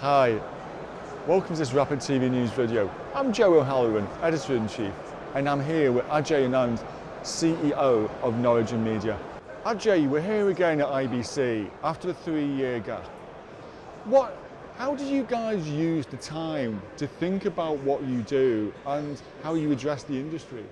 Hi, welcome to this Rapid TV News video. I'm Joe O'Halloran, Editor-in-Chief, and I'm here with Ajey Anand, CEO of Norigin Media. Ajey, we're here again at IBC after a 3-year gap. How do you guys use the time to think about what you do and how you address the industry?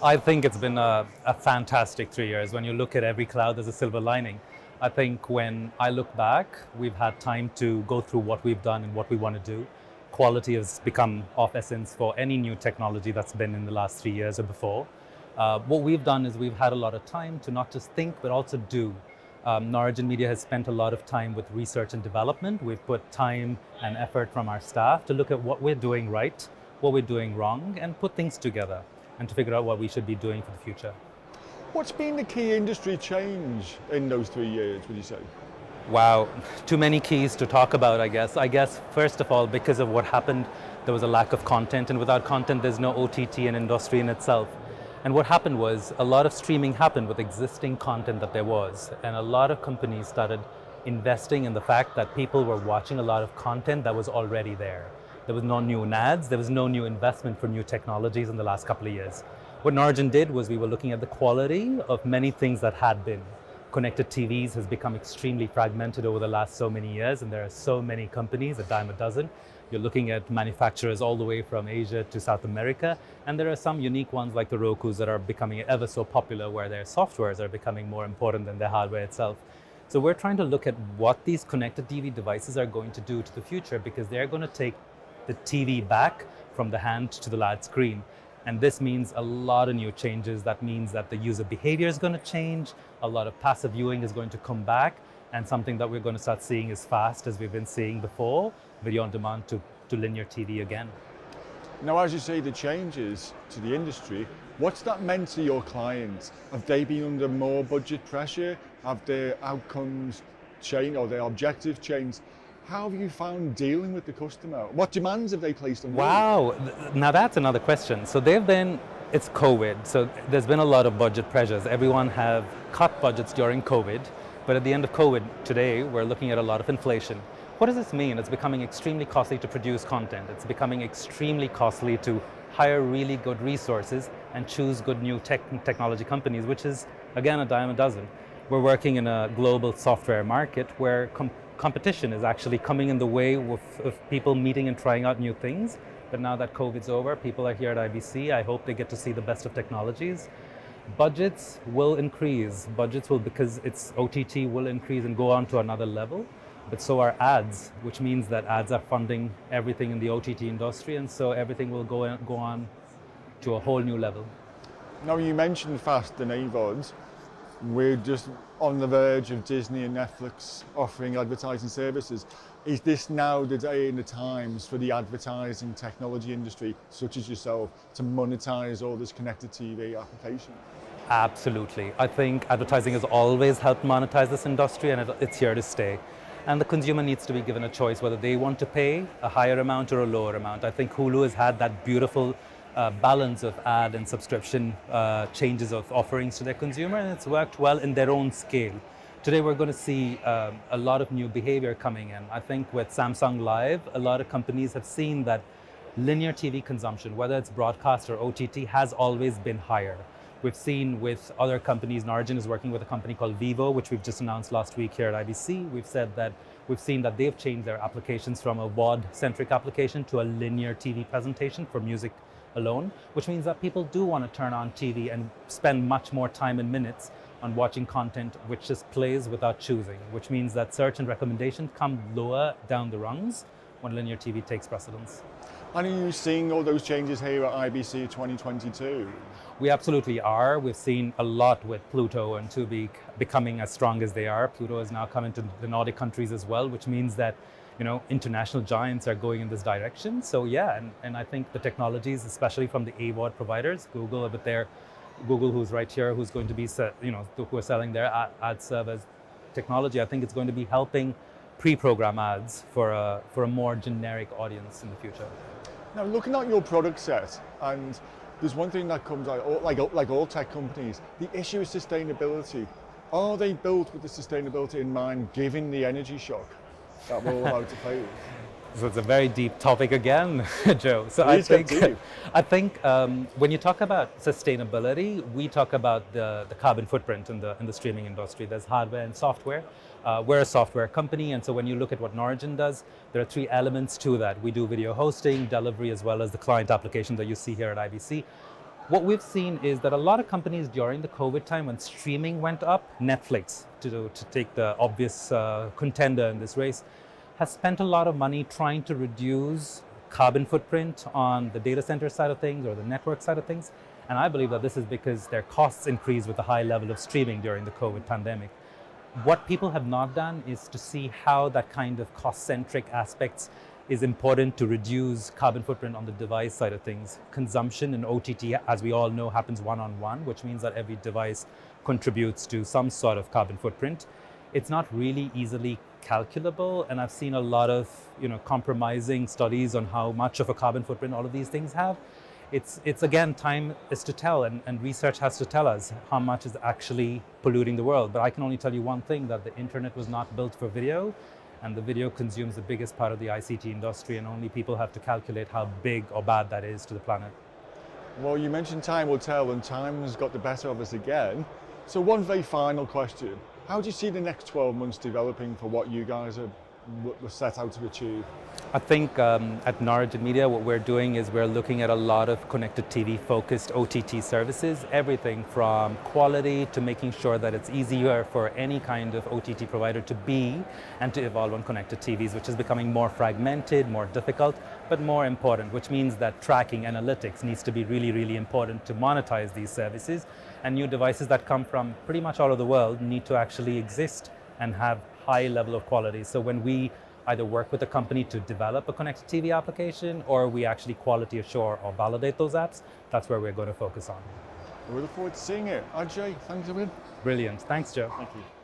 I think it's been a fantastic 3 years. When you look at every cloud, there's a silver lining. I think when I look back, we've had time to go through what we've done and what we want to do. Quality has become of essence for any new technology that's been in the last 3 years or before. What we've done is we've had a lot of time to not just think, but also do. Norigin Media has spent a lot of time with research and development. We've put time and effort from our staff to look at what we're doing right, what we're doing wrong, and put things together and to figure out what we should be doing for the future. What's been the key industry change in those 3 years, would you say? Wow, too many keys to talk about, I guess. First of all, because of what happened, there was a lack of content, and without content, there's no OTT and industry in itself. And what happened was a lot of streaming happened with existing content that there was, and a lot of companies started investing in the fact that people were watching a lot of content that was already there. There was no new ads, there was no new investment for new technologies in the last couple of years. What Norigin did was we were looking at the quality of many things that had been. Connected TVs has become extremely fragmented over the last so many years, and there are so many companies, a dime a dozen. You're looking at manufacturers all the way from Asia to South America, and there are some unique ones like the Rokus that are becoming ever so popular, where their softwares are becoming more important than their hardware itself. So we're trying to look at what these connected TV devices are going to do to the future, because they're going to take the TV back from the hand to the large screen. And this means a lot of new changes. That means that the user behavior is going to change, a lot of passive viewing is going to come back, and something that we're going to start seeing as fast as we've been seeing before, video on demand to linear TV again. Now, as you say, the changes to the industry, what's that meant to your clients? Have they been under more budget pressure? Have their outcomes changed or their objectives changed? How have you found dealing with the customer? What demands have they placed on you? Wow, now that's another question. So it's COVID, so there's been a lot of budget pressures. Everyone have cut budgets during COVID, but at the end of COVID today, we're looking at a lot of inflation. What does this mean? It's becoming extremely costly to produce content. It's becoming extremely costly to hire really good resources and choose good new technology companies, which is, again, a dime a dozen. We're working in a global software market where competition is actually coming in the way of people meeting and trying out new things. But now that COVID's over, people are here at IBC. I hope they get to see the best of technologies. Budgets will increase. Because it's OTT, will increase and go on to another level. But so are ads, which means that ads are funding everything in the OTT industry, and so everything will go on to a whole new level. Now, you mentioned FAST and AVOD. We're just on the verge of Disney and Netflix offering advertising services. Is this now the day and the times for the advertising technology industry, such as yourself, to monetize all this connected TV application? Absolutely. I think advertising has always helped monetize this industry, and it's here to stay. And the consumer needs to be given a choice whether they want to pay a higher amount or a lower amount. I think Hulu has had that beautiful balance of ad and subscription changes of offerings to their consumer, and it's worked well in their own scale. Today we're going to see a lot of new behavior coming in. I think with Samsung Live, a lot of companies have seen that linear TV consumption, whether it's broadcast or OTT, has always been higher. We've seen with other companies, Norigin is working with a company called Vivo, which we've just announced last week here at IBC. We've seen that they've changed their applications from a WOD-centric application to a linear TV presentation for music alone, which means that people do want to turn on TV and spend much more time and minutes on watching content which just plays without choosing, which means that search and recommendation come lower down the rungs when linear TV takes precedence. And are you seeing all those changes here at IBC 2022? We absolutely are. We've seen a lot with Pluto and Tubi becoming as strong as they are. Pluto has now come into the Nordic countries as well, which means that international giants are going in this direction. So yeah, and I think the technologies, especially from the AVOD providers, Google with their Google, who's right here, who's going to be who are selling their ad servers technology, I think it's going to be helping pre-program ads for a more generic audience in the future. Now, looking at your product set, and there's one thing that comes out, like all tech companies, the issue is sustainability. Are they built with the sustainability in mind, given the energy shock? that we're all allowed to play with? So it's a very deep topic again, Joe. So Please get deep. I think when you talk about sustainability, we talk about the carbon footprint in the streaming industry. There's hardware and software. We're a software company, and so when you look at what Norigin does, there are three elements to that. We do video hosting, delivery, as well as the client application that you see here at IBC. What we've seen is that a lot of companies during the COVID time, when streaming went up, Netflix, to take the obvious contender in this race, has spent a lot of money trying to reduce carbon footprint on the data center side of things or the network side of things. And I believe that this is because their costs increased with the high level of streaming during the COVID pandemic. What people have not done is to see how that kind of cost-centric aspects is important to reduce carbon footprint on the device side of things. Consumption in OTT, as we all know, happens one-on-one, which means that every device contributes to some sort of carbon footprint. It's not really easily calculable, and I've seen a lot of compromising studies on how much of a carbon footprint all of these things have. It's again, time is to tell, and research has to tell us how much is actually polluting the world. But I can only tell you one thing, that the internet was not built for video, and the video consumes the biggest part of the ICT industry, and only people have to calculate how big or bad that is to the planet. Well, you mentioned time will tell, and time has got the better of us again. So one very final question. How do you see the next 12 months developing for what you guys were set out to achieve? I think at Norigin Media, what we're doing is we're looking at a lot of connected TV focused OTT services, everything from quality to making sure that it's easier for any kind of OTT provider to be and to evolve on connected TVs, which is becoming more fragmented, more difficult, but more important, which means that tracking analytics needs to be really, really important to monetize these services. And new devices that come from pretty much all over the world need to actually exist and have high level of quality. So when we either work with a company to develop a connected TV application, or we actually quality assure or validate those apps, that's where we're going to focus on. We look forward to seeing it. Ajey, thanks a bit. Brilliant. Thanks, Joe. Thank you.